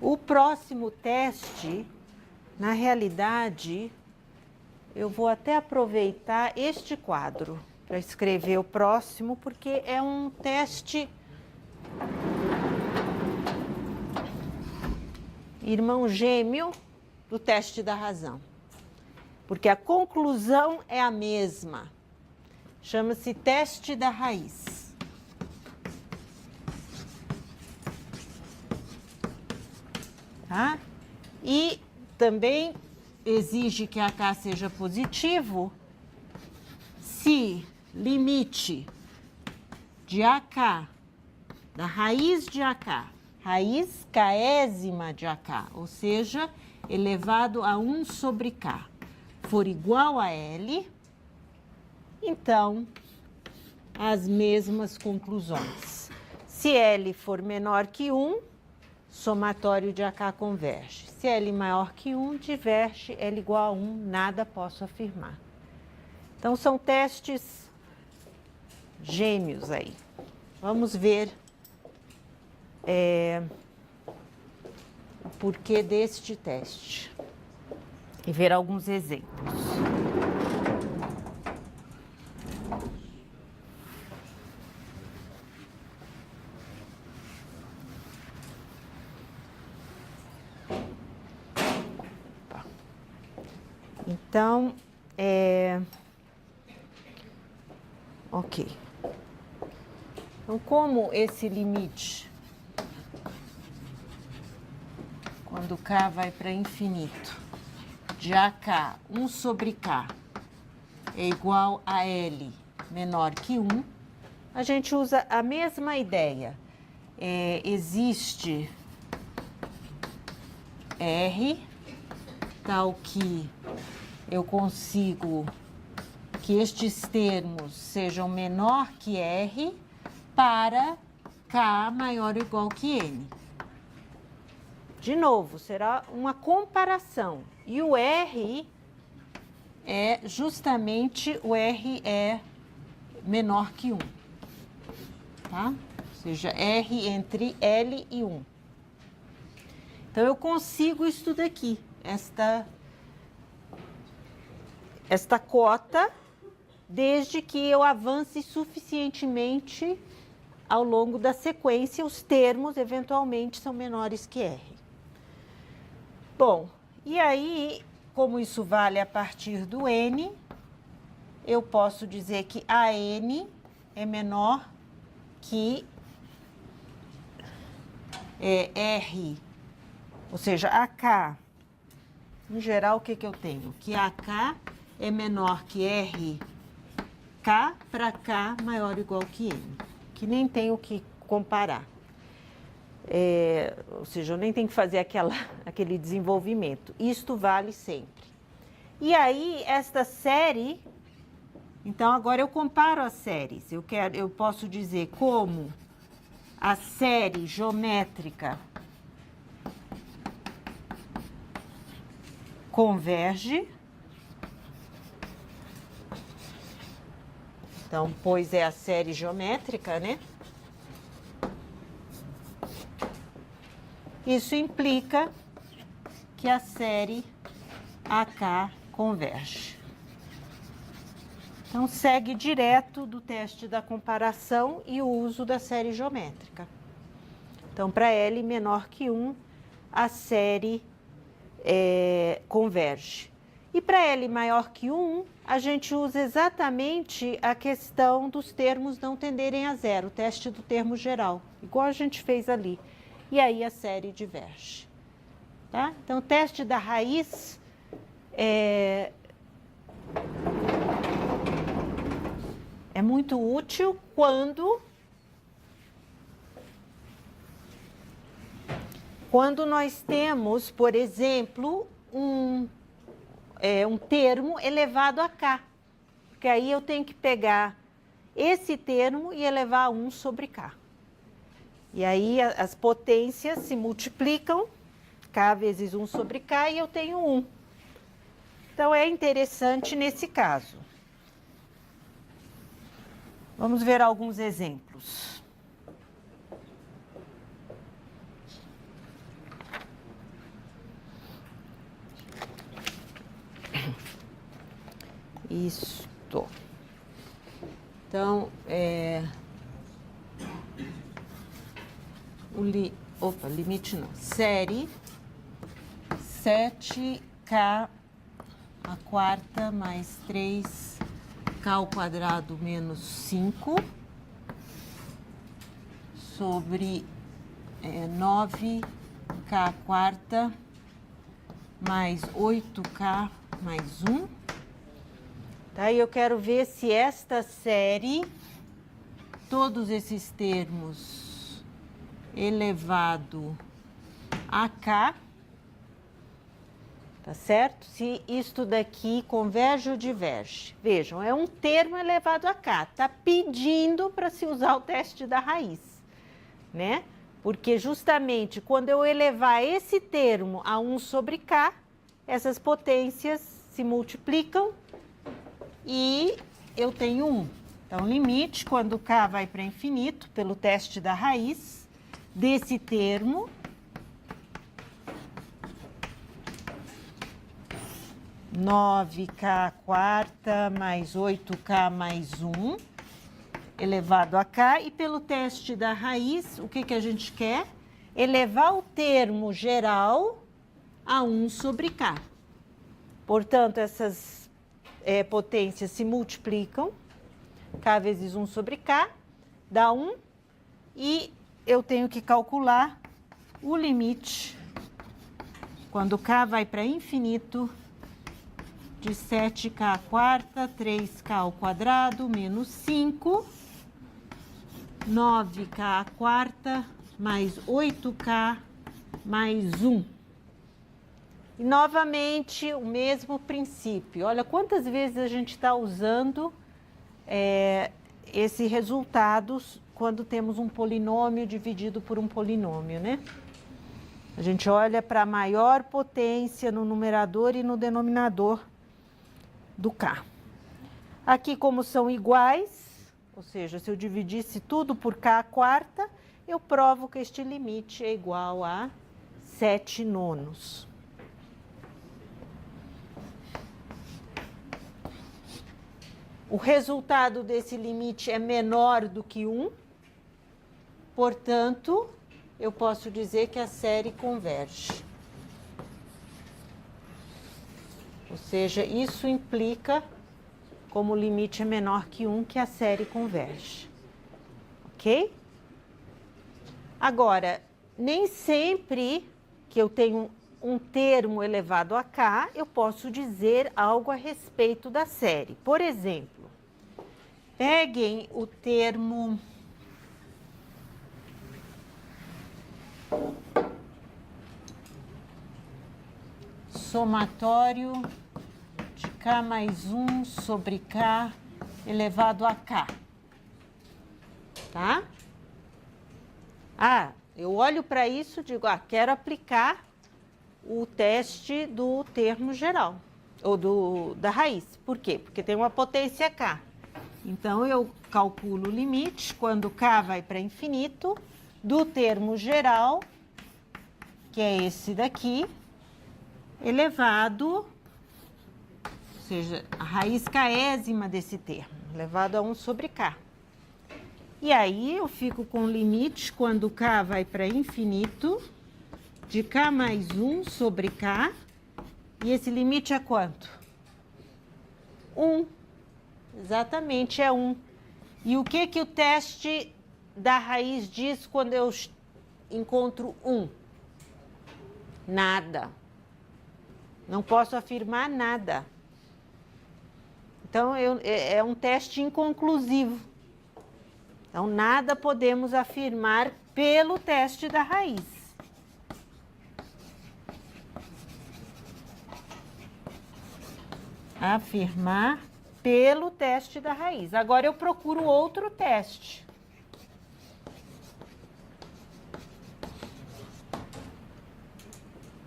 O próximo teste, na realidade, eu vou até aproveitar este quadro para escrever o próximo, porque é um teste irmão gêmeo do teste da razão. Porque a conclusão é a mesma. Chama-se teste da raiz. Tá? E também exige que AK seja positivo se limite de AK, da raiz de AK, raiz késima de AK, ou seja, elevado a 1 sobre K, for igual a L, então, as mesmas conclusões. Se L for menor que 1, somatório de AK converge. Se L maior que 1, diverge, L igual a 1, nada posso afirmar. Então, são testes gêmeos aí. Vamos ver o porquê deste teste e ver alguns exemplos. Então, ok. Então, como esse limite, quando K vai para infinito, de AK 1 sobre K é igual a L menor que 1, a gente usa a mesma ideia. Existe R, tal que eu consigo que estes termos sejam menor que R para K maior ou igual que N. De novo, será uma comparação. E o R é justamente, o R é menor que 1. Tá? Ou seja, R entre L e 1. Então, eu consigo isso daqui, esta cota, desde que eu avance suficientemente ao longo da sequência, os termos eventualmente são menores que R. Bom, e aí, como isso vale a partir do N, eu posso dizer que AN é menor que R, ou seja, AK. Em geral, o que eu tenho? Que AK é menor que RK para K maior ou igual que N, que nem tenho que comparar. Ou seja, eu nem tenho que fazer aquele desenvolvimento. Isto vale sempre. E aí, esta série, então agora eu comparo as séries. Eu posso dizer como a série geométrica converge. Então, pois é a série geométrica, né? Isso implica que a série AK converge. Então, segue direto do teste da comparação e o uso da série geométrica. Então, para L menor que 1, a série converge. E para L maior que 1, a gente usa exatamente a questão dos termos não tenderem a zero, o teste do termo geral, igual a gente fez ali. E aí a série diverge. Tá? Então, o teste da raiz é muito útil quando nós temos, por exemplo, um termo elevado a K. Porque aí eu tenho que pegar esse termo e elevar a 1 sobre K. E aí as potências se multiplicam, K vezes 1 sobre K, e eu tenho 1. Então, é interessante nesse caso. Vamos ver alguns exemplos. isto. Então, limite não. Série 7k a quarta mais 3k ao quadrado menos 5 sobre 9k a quarta mais 8k mais 1. Tá? E eu quero ver se esta série, todos esses termos elevado a k, tá certo? Se isto daqui converge ou diverge. Vejam, é um termo elevado a k. Tá pedindo para se usar o teste da raiz, né? Porque justamente quando eu elevar esse termo a 1 sobre k, essas potências se multiplicam e eu tenho 1. Então, limite, quando k vai para infinito, pelo teste da raiz, desse termo, nove k quarta mais 8k mais 1, elevado a k, e pelo teste da raiz, o que a gente quer? Elevar o termo geral a 1 sobre k. Portanto, essas potências se multiplicam, k vezes 1 sobre k, dá 1, e eu tenho que calcular o limite, quando k vai para infinito, de 7k à quarta, 3k ao quadrado, menos 5, 9k à quarta, mais 8k, mais 1. E, novamente, o mesmo princípio. Olha quantas vezes a gente está usando esse resultado quando temos um polinômio dividido por um polinômio, né? A gente olha para a maior potência no numerador e no denominador do k. Aqui, como são iguais, ou seja, se eu dividisse tudo por k à quarta, eu provo que este limite é igual a 7 nonos. O resultado desse limite é menor do que 1, portanto, eu posso dizer que a série converge. Ou seja, isso implica, como o limite é menor que 1, que a série converge. Ok? Agora, nem sempre que eu tenho um termo elevado a k, eu posso dizer algo a respeito da série. Por exemplo, peguem o termo somatório de k mais 1 sobre k elevado a k. Tá? Eu olho para isso e digo, quero aplicar o teste do termo geral, ou da raiz. Por quê? Porque tem uma potência k. Então, eu calculo o limite, quando k vai para infinito, do termo geral, que é esse daqui, elevado, ou seja, a raiz késima desse termo, elevado a 1 sobre k. E aí, eu fico com o limite, quando k vai para infinito, de k mais 1 sobre k, e esse limite é quanto? 1. Exatamente, é 1. E o que o teste da raiz diz quando eu encontro 1? Nada. Não posso afirmar nada. Então, é um teste inconclusivo. Então, nada podemos afirmar pelo teste da raiz. Afirmar pelo teste da raiz. Agora, eu procuro outro teste.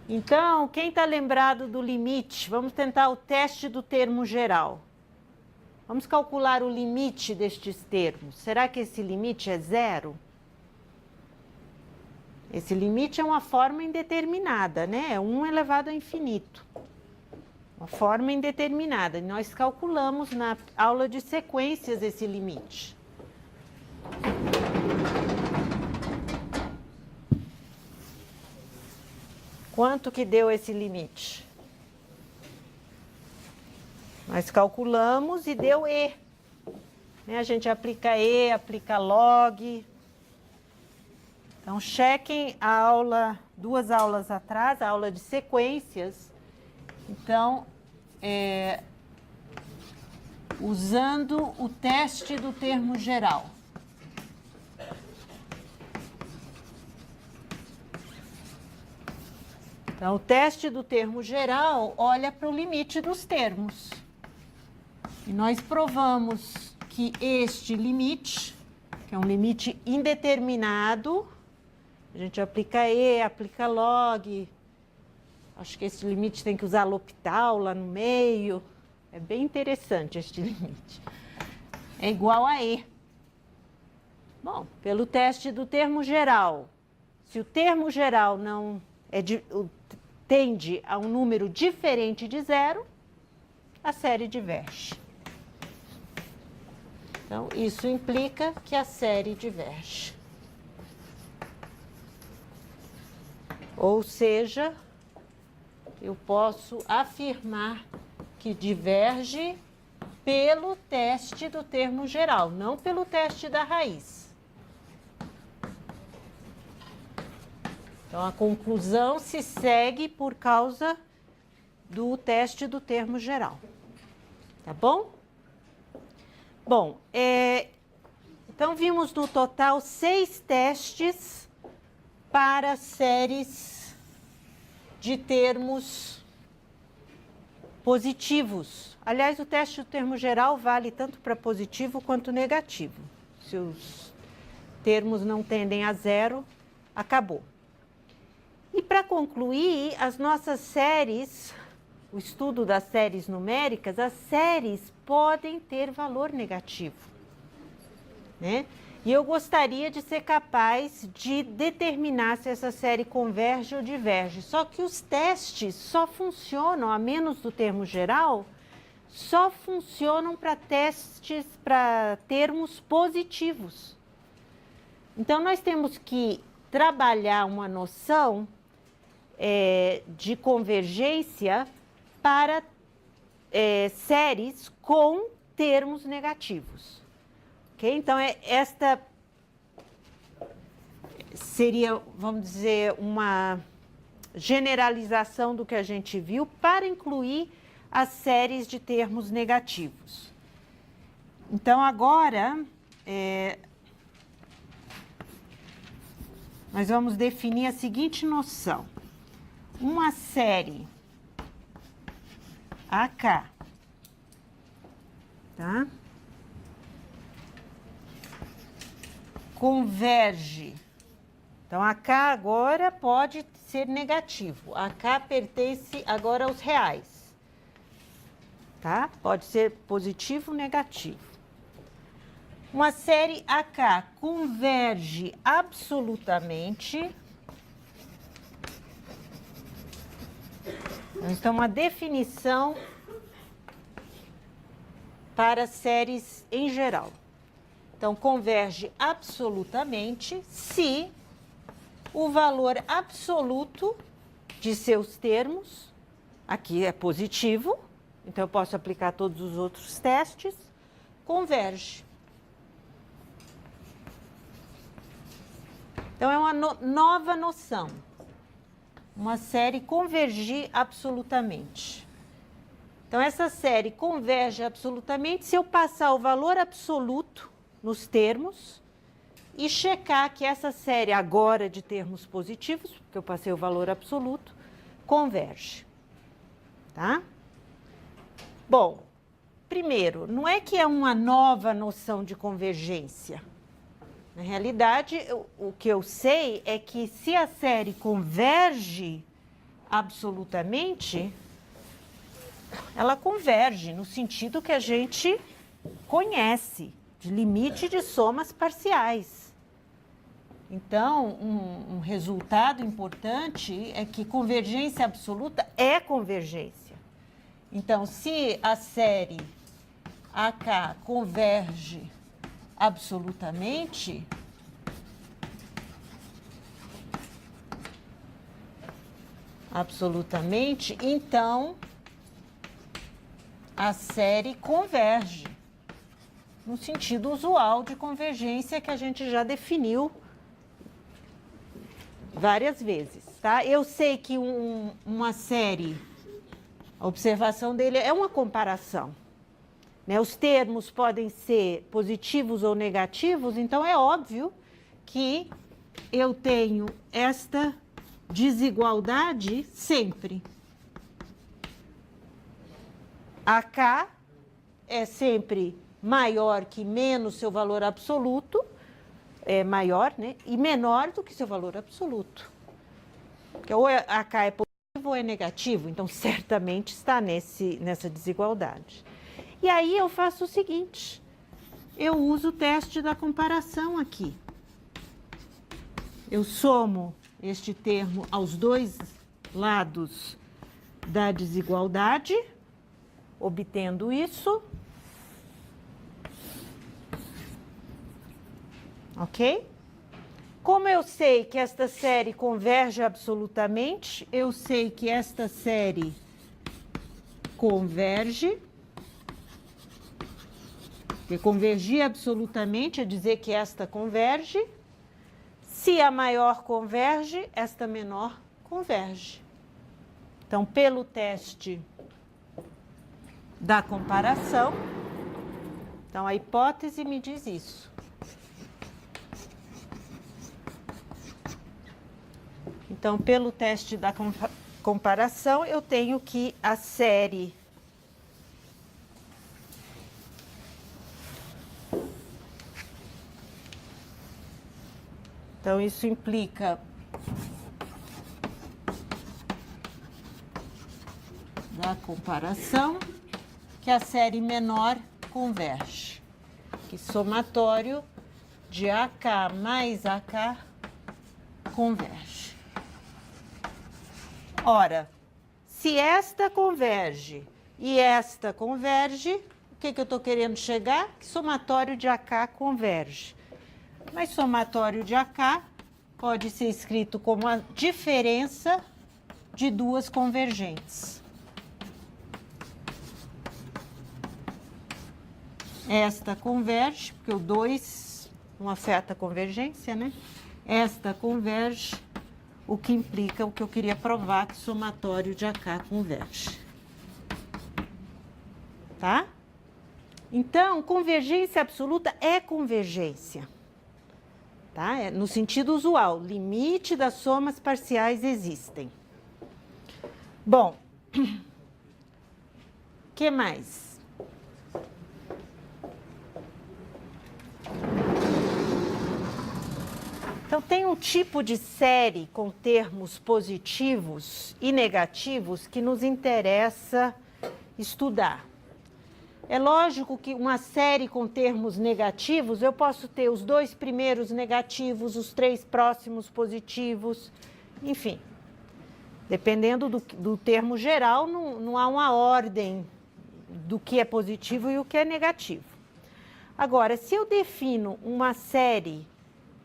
Então, quem está lembrado do limite? Vamos tentar o teste do termo geral. Vamos calcular o limite destes termos. Será que esse limite é 0? Esse limite é uma forma indeterminada, né? É 1 elevado a infinito. Uma forma indeterminada. Nós calculamos na aula de sequências esse limite. Quanto que deu esse limite? Nós calculamos e deu E. A gente aplica E, aplica log. Então, chequem a aula, 2 aulas atrás, a aula de sequências. Então, usando o teste do termo geral. Então, o teste do termo geral olha para o limite dos termos. E nós provamos que este limite, que é um limite indeterminado, a gente aplica E, aplica log. Acho que esse limite tem que usar L'Hopital lá no meio. É bem interessante este limite. É igual a E. Bom, pelo teste do termo geral, se o termo geral não tende a um número diferente de 0, a série diverge. Então, isso implica que a série diverge. Ou seja, eu posso afirmar que diverge pelo teste do termo geral, não pelo teste da raiz. Então, a conclusão se segue por causa do teste do termo geral. Tá bom? Bom, então vimos no total 6 testes para séries de termos positivos. Aliás, o teste do termo geral vale tanto para positivo quanto negativo. Se os termos não tendem a 0, acabou. E para concluir, as nossas séries, o estudo das séries numéricas, as séries podem ter valor negativo, né? E eu gostaria de ser capaz de determinar se essa série converge ou diverge. Só que os testes só funcionam, a menos do termo geral, só funcionam para termos positivos. Então, nós temos que trabalhar uma noção de convergência para séries com termos negativos. Okay? Então, esta seria, vamos dizer, uma generalização do que a gente viu para incluir as séries de termos negativos. Então, agora, nós vamos definir a seguinte noção. Uma série AK, tá? Converge. Então, AK agora pode ser negativo. AK pertence agora aos reais, tá? Pode ser positivo ou negativo. Uma série AK converge absolutamente. Então, uma definição para séries em geral. Então, converge absolutamente se o valor absoluto de seus termos, aqui é positivo, então eu posso aplicar todos os outros testes, converge. Então, é uma nova noção. Uma série convergir absolutamente. Então, essa série converge absolutamente se eu passar o valor absoluto nos termos e checar que essa série agora de termos positivos, porque eu passei o valor absoluto, converge. Tá? Bom, primeiro, não é que é uma nova noção de convergência. Na realidade, o que eu sei é que se a série converge absolutamente, ela converge no sentido que a gente conhece, de limite de somas parciais. Então, um resultado importante é que convergência absoluta é convergência. Então, se a série AK converge absolutamente, então a série converge, no sentido usual de convergência que a gente já definiu várias vezes, tá? Eu sei que uma série, a observação dele é uma comparação, né? Os termos podem ser positivos ou negativos, então é óbvio que eu tenho esta desigualdade sempre. AK é sempre maior que menos seu valor absoluto, é maior, né? E menor do que seu valor absoluto. Porque ou AK é positivo ou é negativo, então certamente está nessa desigualdade. E aí eu faço o seguinte, eu uso o teste da comparação aqui. Eu somo este termo aos dois lados da desigualdade, obtendo isso. Ok? Como eu sei que esta série converge absolutamente, eu sei que esta série converge. Porque convergir absolutamente é dizer que esta converge. Se a maior converge, esta menor converge. Então, pelo teste da comparação, então a hipótese me diz isso. Então, pelo teste da comparação, eu tenho que a série então, isso implica da comparação que a série menor converge, que somatório de AK mais AK converge. Ora, se esta converge e esta converge, o que eu estou querendo chegar? Que somatório de AK converge. Mas somatório de AK pode ser escrito como a diferença de duas convergentes. Esta converge, porque o 2 não afeta a convergência, né? Esta converge, o que implica o que eu queria provar, que somatório de AK converge. Tá? Então, convergência absoluta é convergência. Tá? É no sentido usual, limite das somas parciais existem. Bom, o que mais? Então, tem um tipo de série com termos positivos e negativos que nos interessa estudar. É lógico que uma série com termos negativos, eu posso ter os 2 primeiros negativos, os 3 próximos positivos, enfim. Dependendo do termo geral, não há uma ordem do que é positivo e o que é negativo. Agora, se eu defino uma série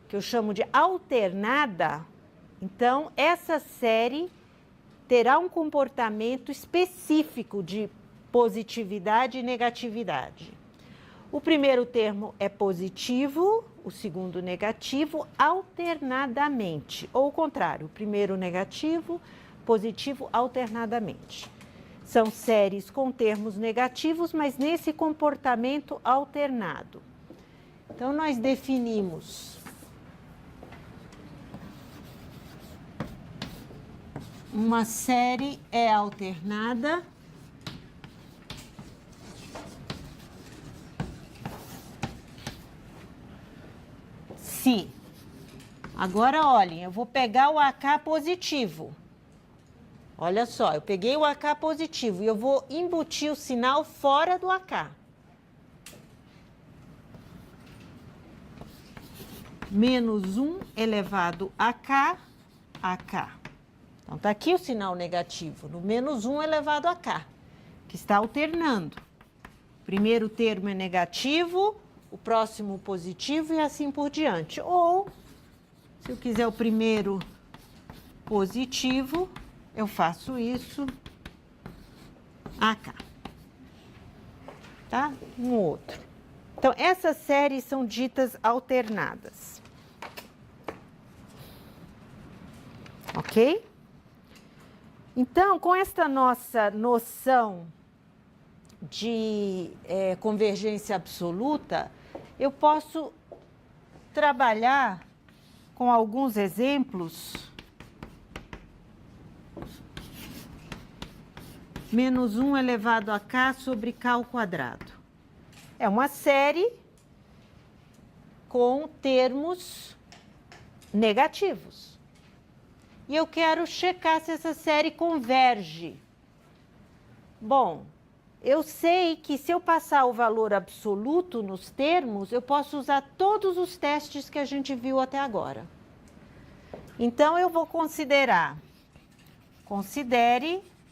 que eu chamo de alternada, então essa série terá um comportamento específico de positividade e negatividade. O primeiro termo é positivo, o segundo negativo, alternadamente. Ou o contrário, o primeiro negativo, positivo alternadamente. São séries com termos negativos, mas nesse comportamento alternado. Então, nós definimos uma série é alternada se. Agora, olhem, eu vou pegar o AK positivo. Olha só, eu peguei o AK positivo e eu vou embutir o sinal fora do AK. Menos 1 elevado a K, AK. Então, está aqui o sinal negativo, no menos 1 elevado a K, que está alternando. O primeiro termo é negativo, o próximo positivo e assim por diante. Ou, se eu quiser o primeiro positivo, eu faço isso cá. Tá? Um outro. Então, essas séries são ditas alternadas. Ok? Então, com esta nossa noção de convergência absoluta, eu posso trabalhar com alguns exemplos. Menos 1 elevado a k sobre k ao quadrado. É uma série com termos negativos. E eu quero checar se essa série converge. Bom, eu sei que se eu passar o valor absoluto nos termos, eu posso usar todos os testes que a gente viu até agora. Então, eu vou considere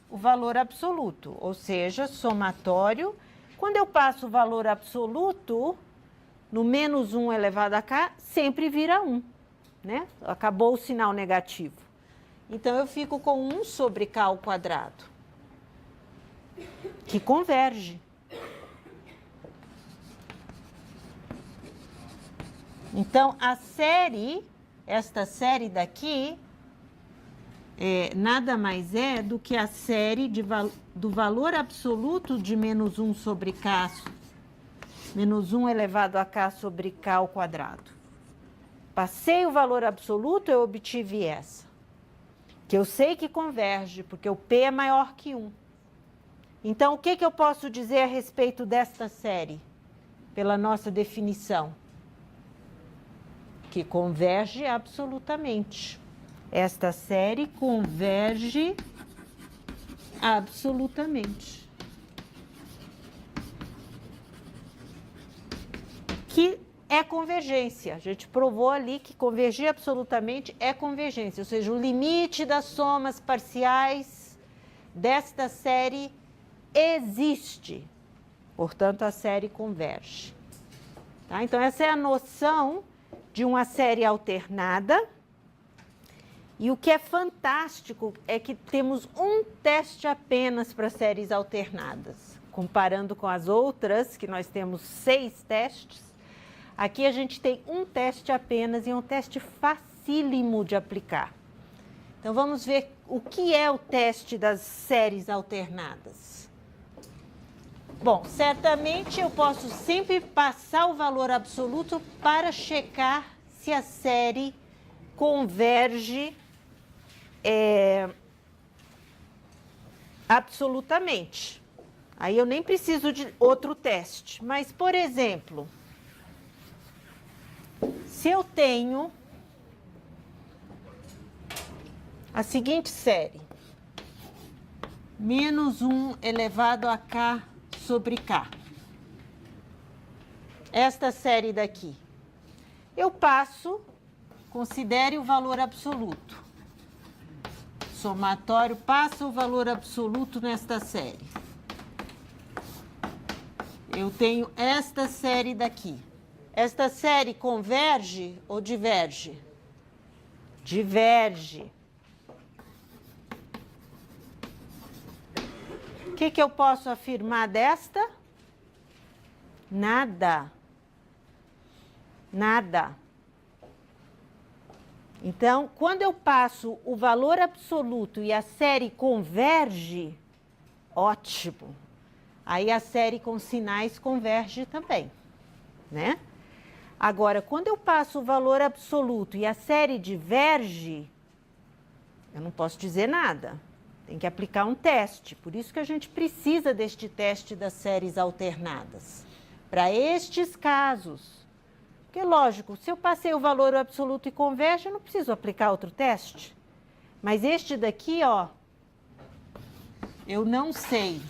o valor absoluto, ou seja, somatório. Quando eu passo o valor absoluto, no menos 1 elevado a k, sempre vira 1, né? Acabou o sinal negativo. Então, eu fico com 1 sobre k ao quadrado, que converge. Então, esta série daqui, nada mais é do que a série do valor absoluto de menos 1 sobre k, menos 1 elevado a k sobre k ao quadrado. Passei o valor absoluto, eu obtive essa, que eu sei que converge, porque o p é maior que 1. Então, o que eu posso dizer a respeito desta série, pela nossa definição? Que converge absolutamente. Esta série converge absolutamente. Que é convergência. A gente provou ali que convergir absolutamente é convergência, ou seja, o limite das somas parciais desta série existe. Portanto, a série converge. Tá? Então, essa é a noção de uma série alternada. E o que é fantástico é que temos um teste apenas para séries alternadas. Comparando com as outras, que nós temos 6 testes, aqui a gente tem um teste apenas e é um teste facílimo de aplicar. Então, vamos ver o que é o teste das séries alternadas. Bom, certamente eu posso sempre passar o valor absoluto para checar se a série converge absolutamente. Aí eu nem preciso de outro teste. Mas, por exemplo, se eu tenho a seguinte série, menos 1 elevado a k sobre k. Esta série daqui. Eu considere o valor absoluto. Somatório passa o valor absoluto nesta série. Eu tenho esta série daqui. Esta série converge ou diverge? Diverge. O que eu posso afirmar desta? Nada. Nada. Então, quando eu passo o valor absoluto e a série converge, ótimo. Aí a série com sinais converge também, né? Agora, quando eu passo o valor absoluto e a série diverge, eu não posso dizer nada. Tem que aplicar um teste. Por isso que a gente precisa deste teste das séries alternadas. Para estes casos. Porque, lógico, se eu passei o valor absoluto e converge, eu não preciso aplicar outro teste. Mas este daqui, ó, eu não sei.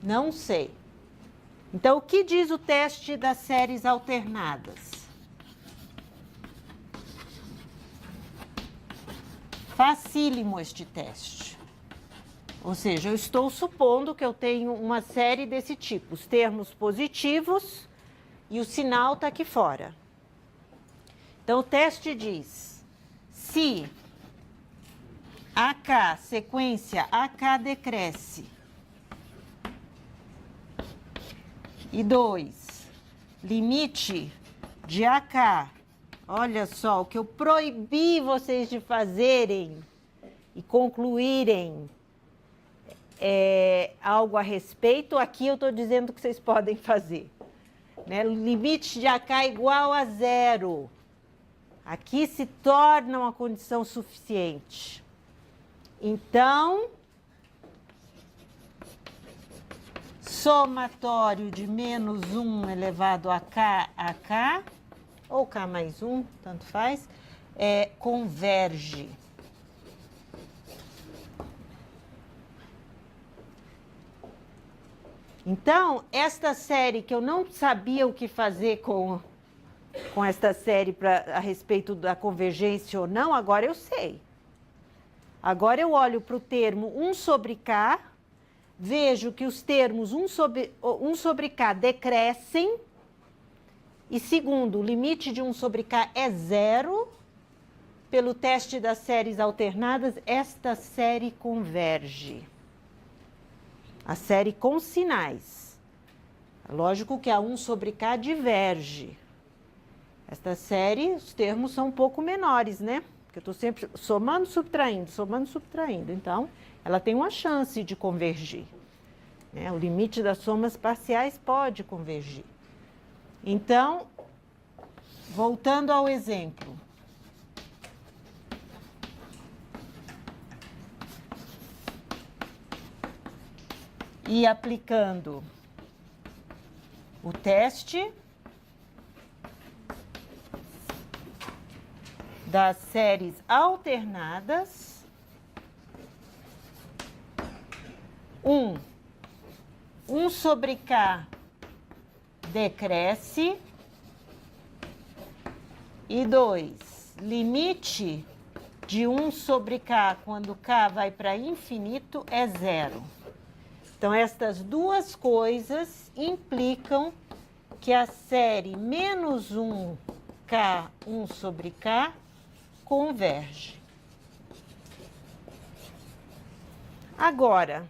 Não sei. Então, o que diz o teste das séries alternadas? Facílimo este teste. Ou seja, eu estou supondo que eu tenho uma série desse tipo, os termos positivos e o sinal está aqui fora. Então, o teste diz, se AK, sequência AK decresce, e 2, limite de AK, olha só, o que eu proibi vocês de fazerem e concluírem algo a respeito, aqui eu estou dizendo que vocês podem fazer. Né? Limite de AK igual a 0. Aqui se torna uma condição suficiente. Então, somatório de menos 1 elevado a K, ou K mais 1, tanto faz, converge. Então, esta série que eu não sabia o que fazer com esta série a respeito da convergência ou não, agora eu sei. Agora eu olho para o termo 1 sobre K, vejo que os termos 1 sobre K decrescem, e segundo, o limite de 1 sobre K é 0, pelo teste das séries alternadas, esta série converge. A série com sinais. Lógico que a 1 sobre K diverge. Esta série, os termos são um pouco menores, né? Porque eu estou sempre somando, subtraindo. Então, ela tem uma chance de convergir. Né? O limite das somas parciais pode convergir. Então, voltando ao exemplo. E aplicando o teste das séries alternadas, 1 sobre K decresce, e 2, limite de 1 sobre K quando K vai para infinito é 0. Então, estas duas coisas implicam que a série menos 1K, 1 sobre K, converge. Agora,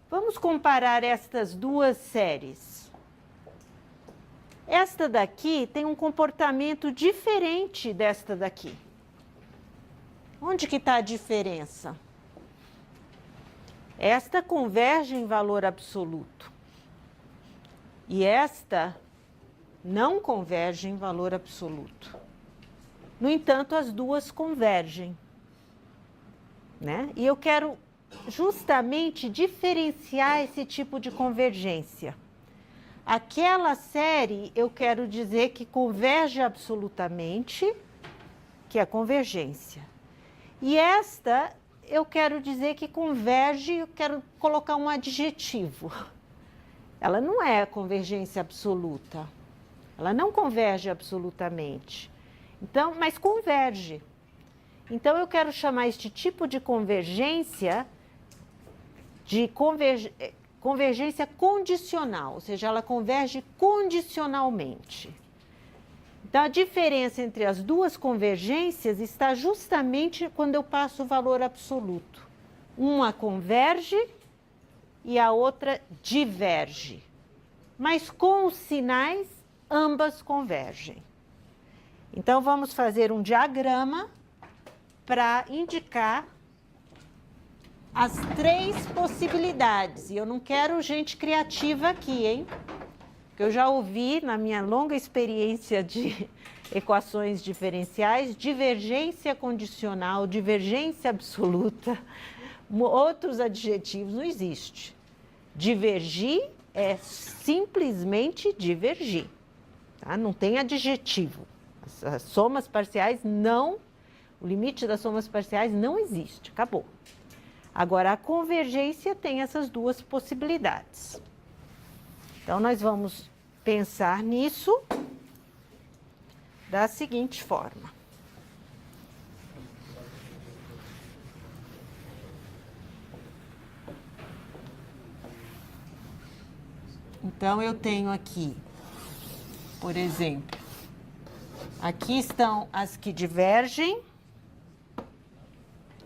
vamos comparar estas duas séries. Esta daqui tem um comportamento diferente desta daqui. Onde que está a diferença? Esta converge em valor absoluto. E esta não converge em valor absoluto. No entanto, as duas convergem. Né? E eu quero justamente diferenciar esse tipo de convergência. Aquela série, eu quero dizer que converge absolutamente, que é a convergência. E esta, eu quero dizer que converge, eu quero colocar um adjetivo. Ela não é a convergência absoluta. Ela não converge absolutamente. Então, mas converge. Então, eu quero chamar este tipo de convergência de convergência condicional, ou seja, ela converge condicionalmente. Então, a diferença entre as duas convergências está justamente quando eu passo o valor absoluto. Uma converge e a outra diverge. Mas com os sinais, ambas convergem. Então, vamos fazer um diagrama para indicar as três possibilidades. E eu não quero gente criativa aqui, hein? Porque eu já ouvi, na minha longa experiência de equações diferenciais, divergência condicional, divergência absoluta, outros adjetivos, não existe. Divergir é simplesmente divergir, tá? Não tem adjetivo. As somas parciais não, o limite das somas parciais não existe, acabou. Agora, a convergência tem essas duas possibilidades. Então, nós vamos pensar nisso da seguinte forma. Então, eu tenho aqui, por exemplo, aqui estão as que divergem.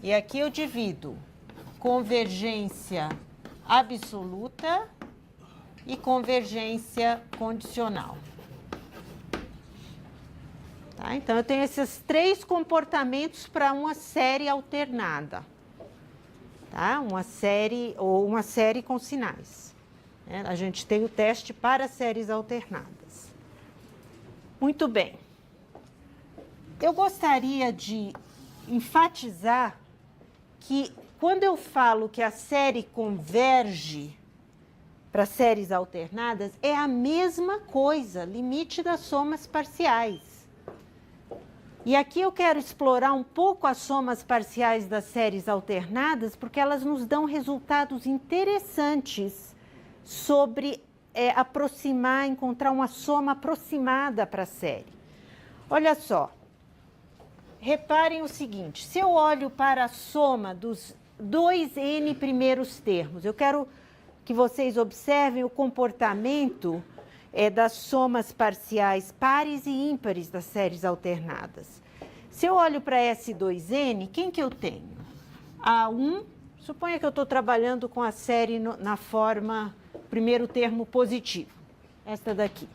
E aqui eu divido convergência absoluta e convergência condicional. Tá? Então, eu tenho esses 3 comportamentos para uma série alternada. Tá? Uma série ou uma série com sinais. Né? A gente tem o teste para séries alternadas. Muito bem. Eu gostaria de enfatizar que quando eu falo que a série converge para séries alternadas, é a mesma coisa, limite das somas parciais. E aqui eu quero explorar um pouco as somas parciais das séries alternadas, porque elas nos dão resultados interessantes sobre aproximar, encontrar uma soma aproximada para a série. Olha só. Reparem o seguinte, se eu olho para a soma dos 2n primeiros termos, eu quero que vocês observem o comportamento das somas parciais pares e ímpares das séries alternadas. Se eu olho para S2n, quem que eu tenho? A1, suponha que eu estou trabalhando com a série na forma primeiro termo positivo, esta daqui.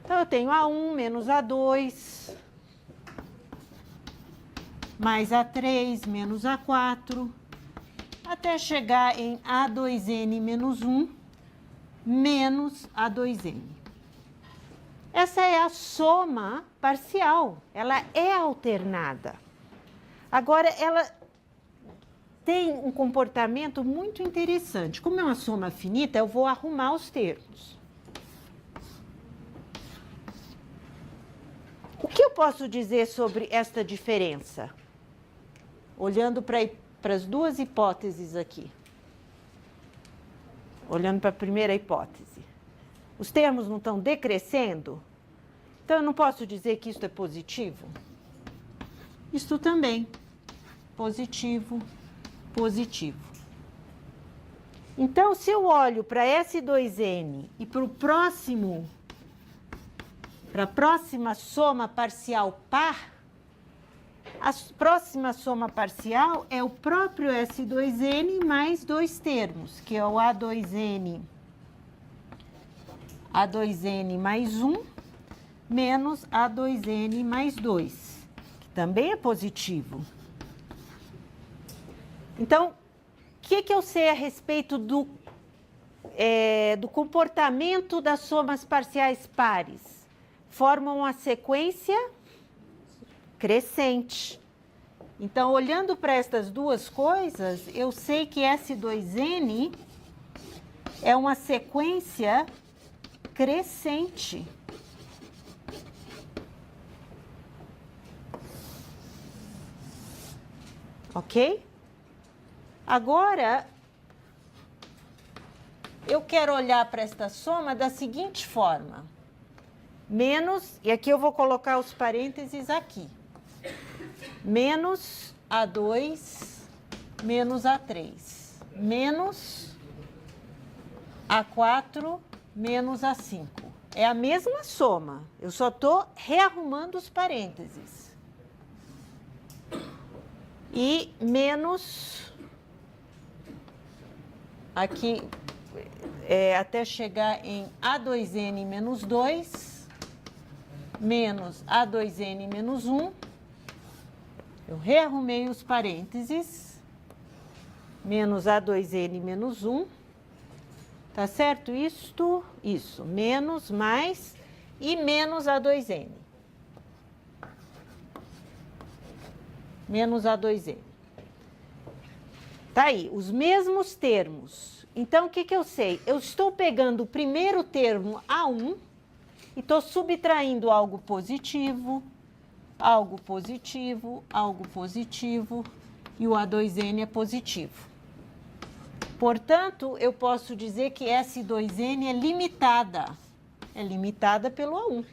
Então, eu tenho A1 menos A2... mais A3 menos A4, até chegar em A2n menos 1 menos A2n. Essa é a soma parcial, ela é alternada. Agora, ela tem um comportamento muito interessante. Como é uma soma finita, eu vou arrumar os termos. O que eu posso dizer sobre esta diferença? Olhando para as 2 hipóteses aqui. Olhando para a primeira hipótese. Os termos não estão decrescendo? Então, eu não posso dizer que isto é positivo? Isto também. Positivo, positivo. Então, se eu olho para S2n e para a próxima soma parcial par, a próxima soma parcial é o próprio S2n mais 2 termos, que é o A2n mais 1 menos A2n mais 2, que também é positivo. Então, o que eu sei a respeito do comportamento das somas parciais pares? Formam uma sequência crescente. Então, olhando para estas 2 coisas, eu sei que S2n é uma sequência crescente. Ok? Agora, eu quero olhar para esta soma da seguinte forma. Menos, e aqui eu vou colocar os parênteses aqui. Menos A2 menos A3. Menos A4 menos A5. É a mesma soma. Eu só estou rearrumando os parênteses. E menos... Aqui, até chegar em A2n menos 2... menos A2n menos 1, eu rearrumei os parênteses, menos A2n menos 1, tá certo? Isso, menos, mais, e menos A2n. Menos A2n. Tá aí, os mesmos termos. Então, o que eu sei? Eu estou pegando o primeiro termo A1, e estou subtraindo algo positivo, algo positivo, algo positivo, e o A2n é positivo. Portanto, eu posso dizer que S2n é limitada. É limitada pelo A1.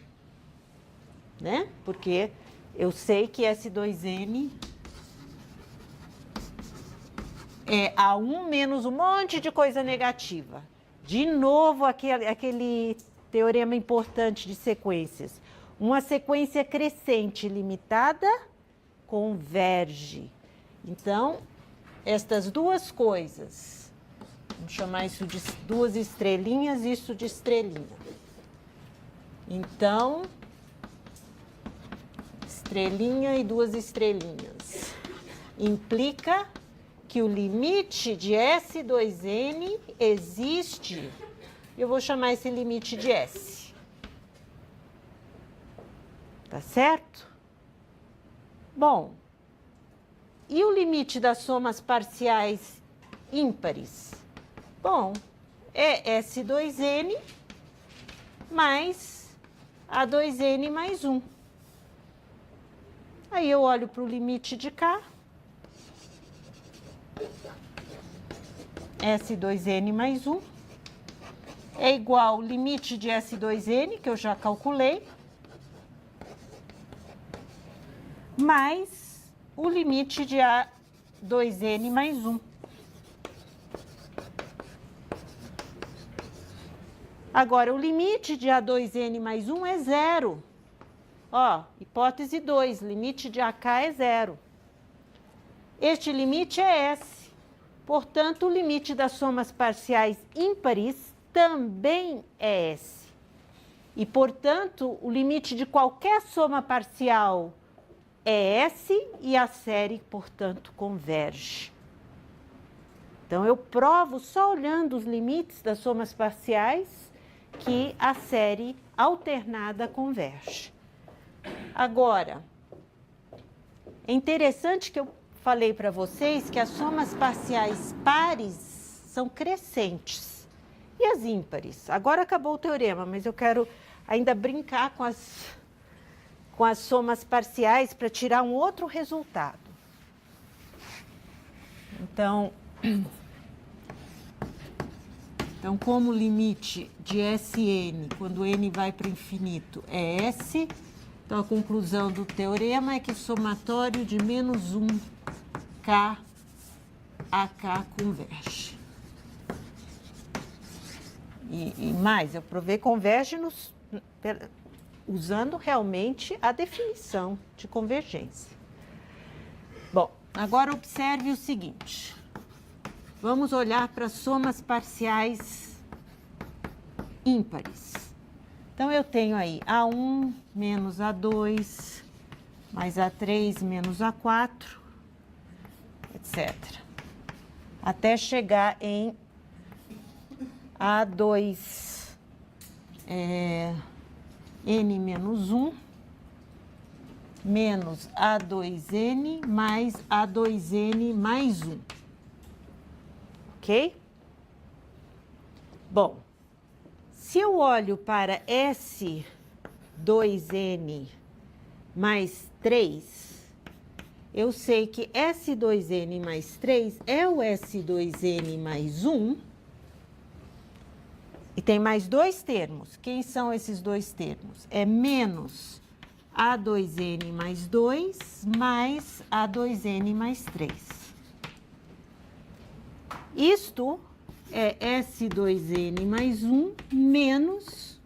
Né? Porque eu sei que S2n é A1 menos um monte de coisa negativa. De novo, aquele teorema importante de sequências. Uma sequência crescente limitada converge. Então, estas duas coisas, vamos chamar isso de duas estrelinhas, isso de estrelinha. Então, estrelinha e duas estrelinhas. Implica que o limite de S2N existe, eu vou chamar esse limite de S. Tá certo? Bom, e o limite das somas parciais ímpares? Bom, é S2N mais A2N mais 1. Aí eu olho para o limite de cá. S2N mais 1 é igual ao limite de S2N, que eu já calculei, mais o limite de A2N mais 1. Agora, o limite de A2N mais 1 é 0. Ó, hipótese 2, limite de AK é 0. Este limite é S. Portanto, o limite das somas parciais ímpares também é S. E, portanto, o limite de qualquer soma parcial é S e a série, portanto, converge. Então, eu provo só olhando os limites das somas parciais que a série alternada converge. Agora, é interessante que eu falei para vocês que as somas parciais pares são crescentes e as ímpares. Agora acabou o teorema, mas eu quero ainda brincar com as somas parciais para tirar um outro resultado. Então, como o limite de Sn, quando n vai para o infinito, é S, então a conclusão do teorema é que o somatório de menos 1K a K converge. E mais, eu provei converge usando realmente a definição de convergência. Bom, agora observe o seguinte. Vamos olhar para somas parciais ímpares. Então, eu tenho aí A1 menos A2, mais A3 menos A4, etc. Até chegar em A2 N menos 1, menos A2N mais A2N mais 1. Ok? Bom, se eu olho para S2N mais 3, eu sei que S2N mais 3 é o S2N mais 1. E tem mais dois termos. Quem são esses dois termos? É menos A2N mais 2 mais A2N mais 3. Isto é S2N mais 1 menos,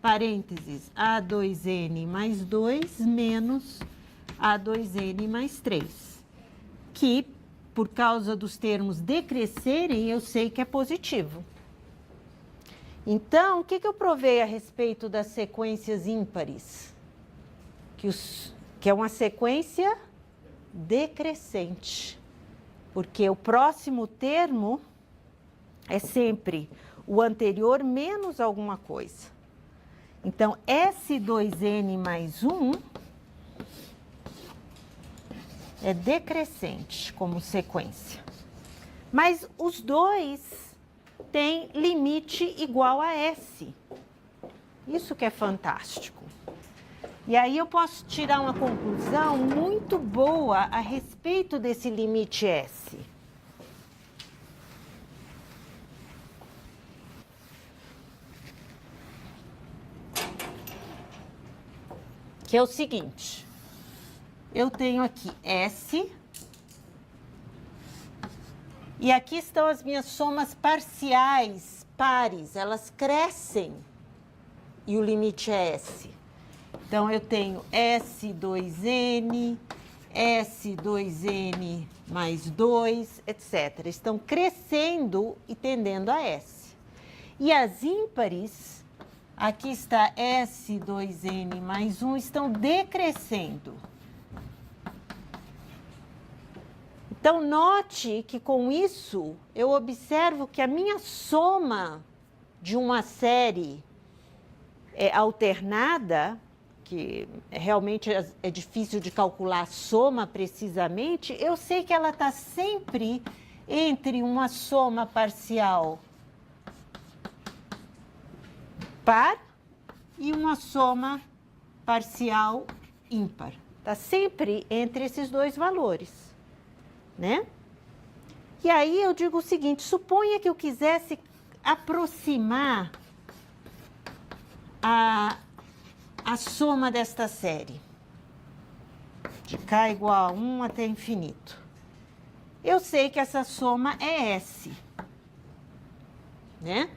parênteses, A2N mais 2 menos A2N mais 3. Que, por causa dos termos decrescerem, eu sei que é positivo. Então, o que eu provei a respeito das sequências ímpares? Que é uma sequência decrescente. Porque o próximo termo é sempre o anterior menos alguma coisa. Então, S2N mais 1 é decrescente como sequência. Mas os dois têm limite igual a S. Isso que é fantástico. E aí eu posso tirar uma conclusão muito boa a respeito desse limite S. Que é o seguinte, eu tenho aqui S, e aqui estão as minhas somas parciais pares, elas crescem e o limite é S. Então, eu tenho S2N, S2N mais 2, etc. Estão crescendo e tendendo a S. E as ímpares, aqui está S2N mais 1, estão decrescendo. Então, note que com isso, eu observo que a minha soma de uma série alternada, que realmente é difícil de calcular a soma precisamente, eu sei que ela está sempre entre uma soma parcial par e uma soma parcial ímpar. Está sempre entre esses dois valores, né? E aí eu digo o seguinte, suponha que eu quisesse aproximar a soma desta série, de k igual a 1 até infinito. Eu sei que essa soma é S, né?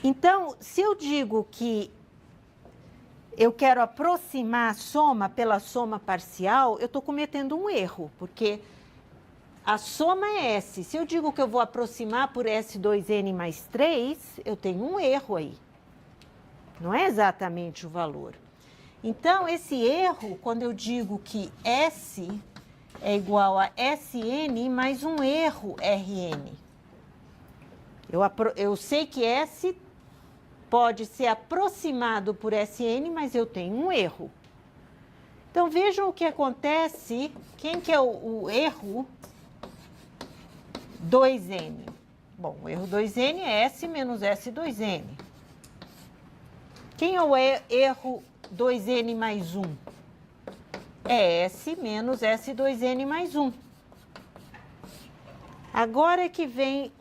Então, se eu digo que eu quero aproximar a soma pela soma parcial, eu estou cometendo um erro, porque a soma é S. Se eu digo que eu vou aproximar por S2N mais 3, eu tenho um erro aí. Não é exatamente o valor. Então, esse erro, quando eu digo que S é igual a Sn mais um erro Rn. Eu sei que S pode ser aproximado por Sn, mas eu tenho um erro. Então, vejam o que acontece. Quem que é o erro 2n? Bom, o erro 2n é S menos S2n. Quem é o erro 2n mais 1? É S menos S2n mais 1. Agora é que vem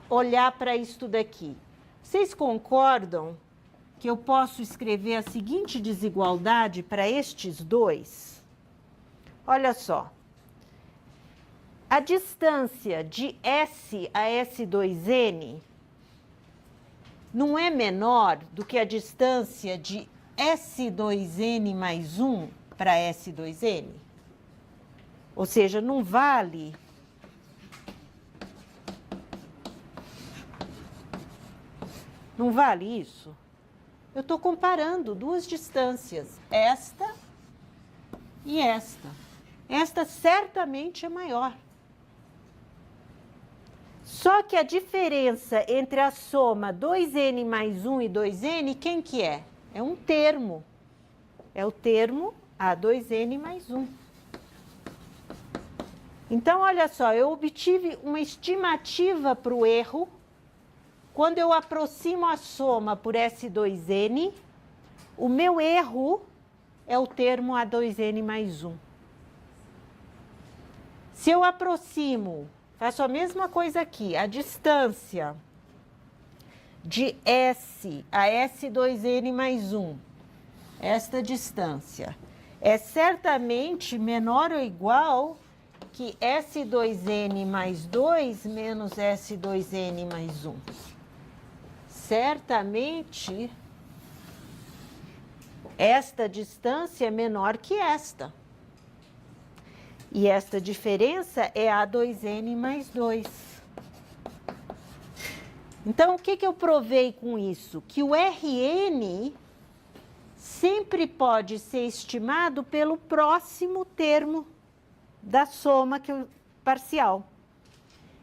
olhar para isso daqui. Vocês concordam que eu posso escrever a seguinte desigualdade para estes dois? Olha só. A distância de S a S2n não é menor do que a distância de S2n mais 1 para S2n? Ou seja, não vale isso? Eu estou comparando duas distâncias, esta e esta. Esta certamente é maior. Só que a diferença entre a soma 2n mais 1 e 2n, quem que é? É um termo. É o termo A2n mais 1. Então, olha só, eu obtive uma estimativa para o erro. Quando eu aproximo a soma por S2n, o meu erro é o termo A2n mais 1. Se eu aproximo, faço a mesma coisa aqui, a distância de S a S2n mais 1, esta distância, é certamente menor ou igual que S2n mais 2 menos S2n mais 1. Certamente, esta distância é menor que esta. E esta diferença é A2n mais 2. Então, o que eu provei com isso? Que o Rn sempre pode ser estimado pelo próximo termo da soma parcial.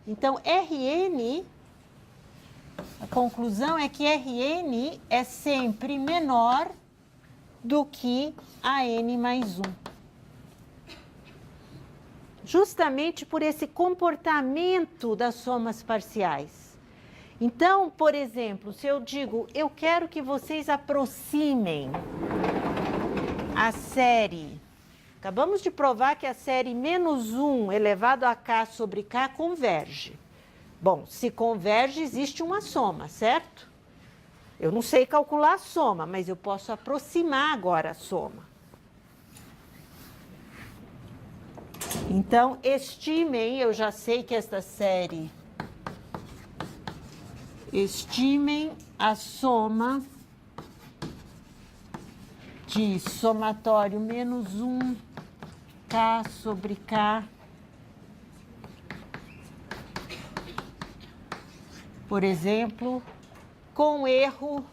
Então, Rn, a conclusão é que Rn é sempre menor do que An mais 1. Justamente por esse comportamento das somas parciais. Então, por exemplo, se eu digo, eu quero que vocês aproximem a série, acabamos de provar que a série menos 1 elevado a k sobre k converge. Bom, se converge, existe uma soma, certo? Eu não sei calcular a soma, mas eu posso aproximar agora a soma. Então, estimem, eu já sei que esta série Estimem a soma de somatório menos 1, K sobre K, por exemplo, com erro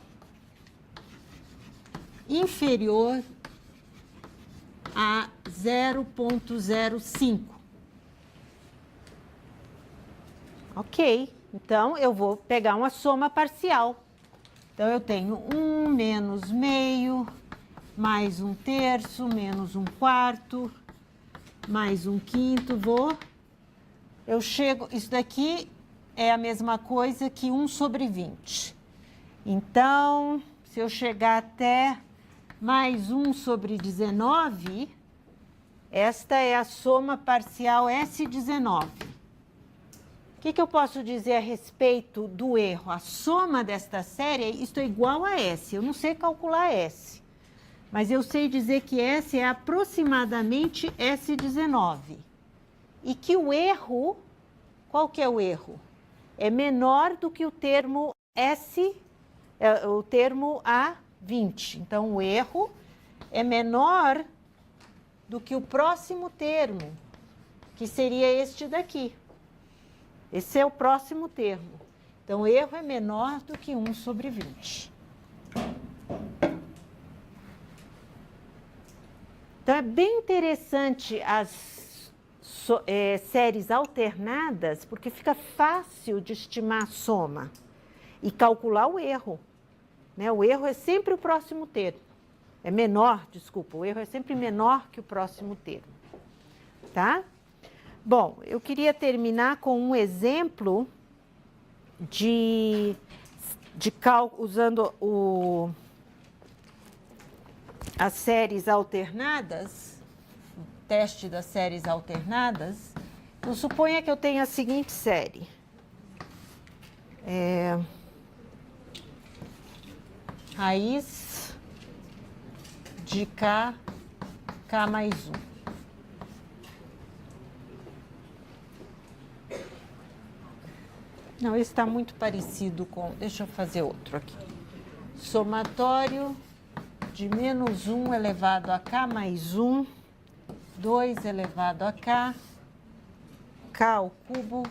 inferior a 0,05. Ok, então eu vou pegar uma soma parcial. Então, eu tenho 1 menos meio, mais 1/3, menos 1/4, mais 1/5, eu chego, isso daqui é a mesma coisa que 1 sobre 20. Então, se eu chegar até mais 1 sobre 19, esta é a soma parcial S19. O que eu posso dizer a respeito do erro? A soma desta série, isto é igual a S. Eu não sei calcular S, mas eu sei dizer que S é aproximadamente S19. E que o erro, qual que é o erro? É menor do que o termo S, o termo A20. Então, o erro é menor do que o próximo termo, que seria este daqui. Esse é o próximo termo. Então, o erro é menor do que 1 sobre 20. Então, é bem interessante as séries alternadas, porque fica fácil de estimar a soma e calcular o erro, né? O erro é sempre o próximo termo. É menor, desculpa, o erro é sempre menor que o próximo termo, tá? Bom, eu queria terminar com um exemplo de cálculo usando as séries alternadas, o teste das séries alternadas. Então, suponha que eu tenha a seguinte série. Raiz de K, K mais 1. Não, esse está muito parecido com... Deixa eu fazer outro aqui. Somatório de menos 1 elevado a K mais 1, 2 elevado a K, K ao cubo,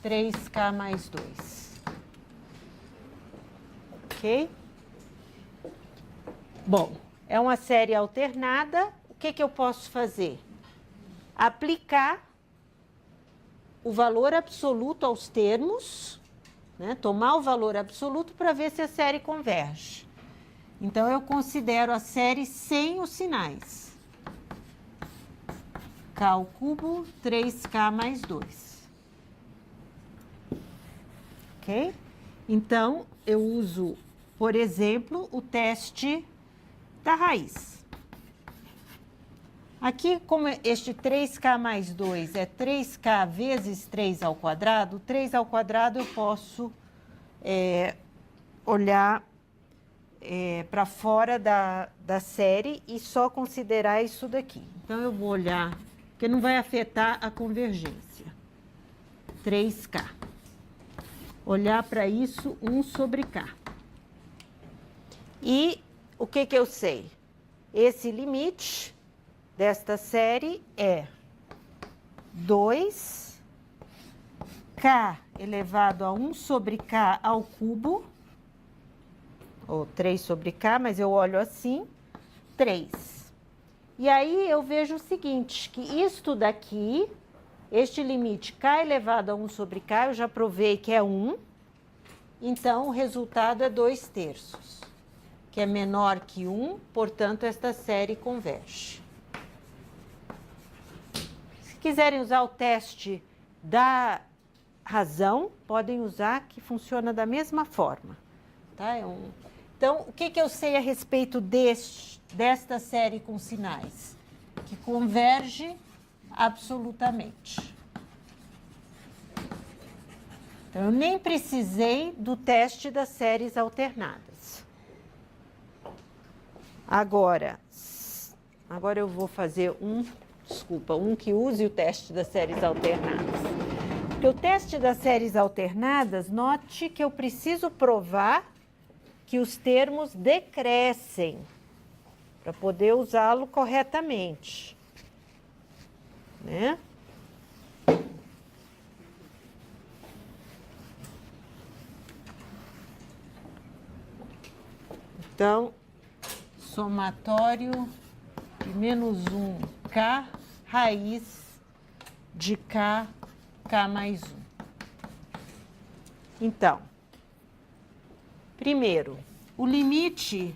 3K mais 2. Ok? Bom, é uma série alternada. O que eu posso fazer? Aplicar o valor absoluto aos termos, né? Tomar o valor absoluto para ver se a série converge. Então, eu considero a série sem os sinais. K ao cubo, 3K mais 2. Ok? Então, eu uso, por exemplo, o teste da raiz. Aqui, como este 3K mais 2 é 3K vezes 3 ao quadrado, 3 ao quadrado eu posso olhar para fora da série e só considerar isso daqui. Então, eu vou olhar, porque não vai afetar a convergência. 3K. Olhar para isso, 1 sobre K. E o que eu sei? Esse limite desta série é 2K elevado a 1 sobre K ao cubo, ou 3 sobre K, mas eu olho assim, 3. E aí eu vejo o seguinte, que isto daqui, este limite K elevado a 1 sobre K, eu já provei que é 1, então o resultado é 2/3, que é menor que 1, portanto, esta série converge. Se quiserem usar o teste da razão, podem usar, que funciona da mesma forma. Tá? Então, o que eu sei a respeito desta série com sinais? Que converge absolutamente. Então, eu nem precisei do teste das séries alternadas. Agora eu vou fazer um que use o teste das séries alternadas. Porque o teste das séries alternadas, note que eu preciso provar que os termos decrescem para poder usá-lo corretamente, né? Então, somatório de menos 1k raiz de k mais 1. Então, primeiro, o limite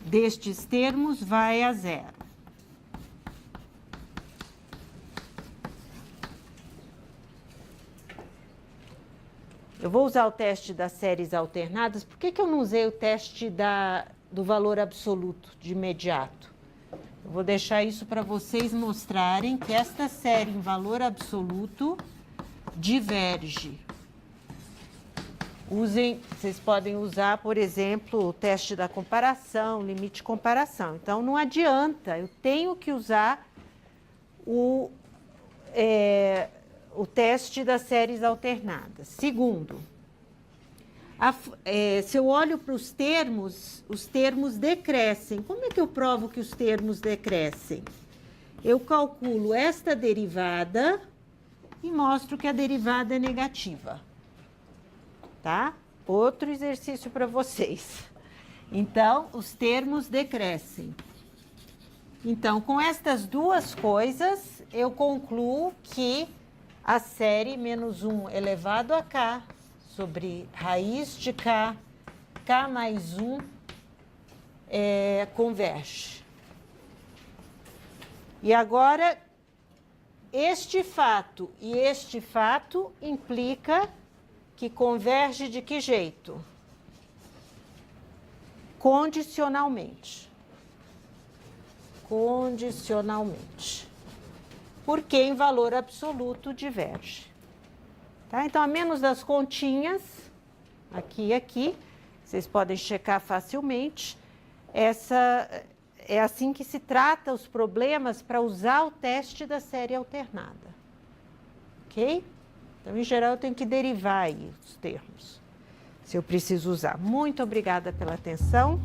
destes termos vai a zero. Eu vou usar o teste das séries alternadas. Por que eu não usei o teste do valor absoluto de imediato? Eu vou deixar isso para vocês mostrarem que esta série em valor absoluto diverge. Vocês podem usar, por exemplo, o teste da comparação, limite de comparação. Então, não adianta, eu tenho que usar o teste das séries alternadas. Segundo, se eu olho para os termos decrescem. Como é que eu provo que os termos decrescem? Eu calculo esta derivada e mostro que a derivada é negativa. Tá? Outro exercício para vocês. Então, os termos decrescem. Então, com estas duas coisas, eu concluo que a série menos 1 elevado a k sobre raiz de k mais 1 converge. E agora, este fato e este fato implica que converge de que jeito? Condicionalmente. Condicionalmente. Porque em valor absoluto diverge. Tá? Então, a menos das continhas, aqui e aqui, vocês podem checar facilmente. É assim que se trata os problemas para usar o teste da série alternada. Ok? Então, em geral, eu tenho que derivar aí os termos, se eu preciso usar. Muito obrigada pela atenção.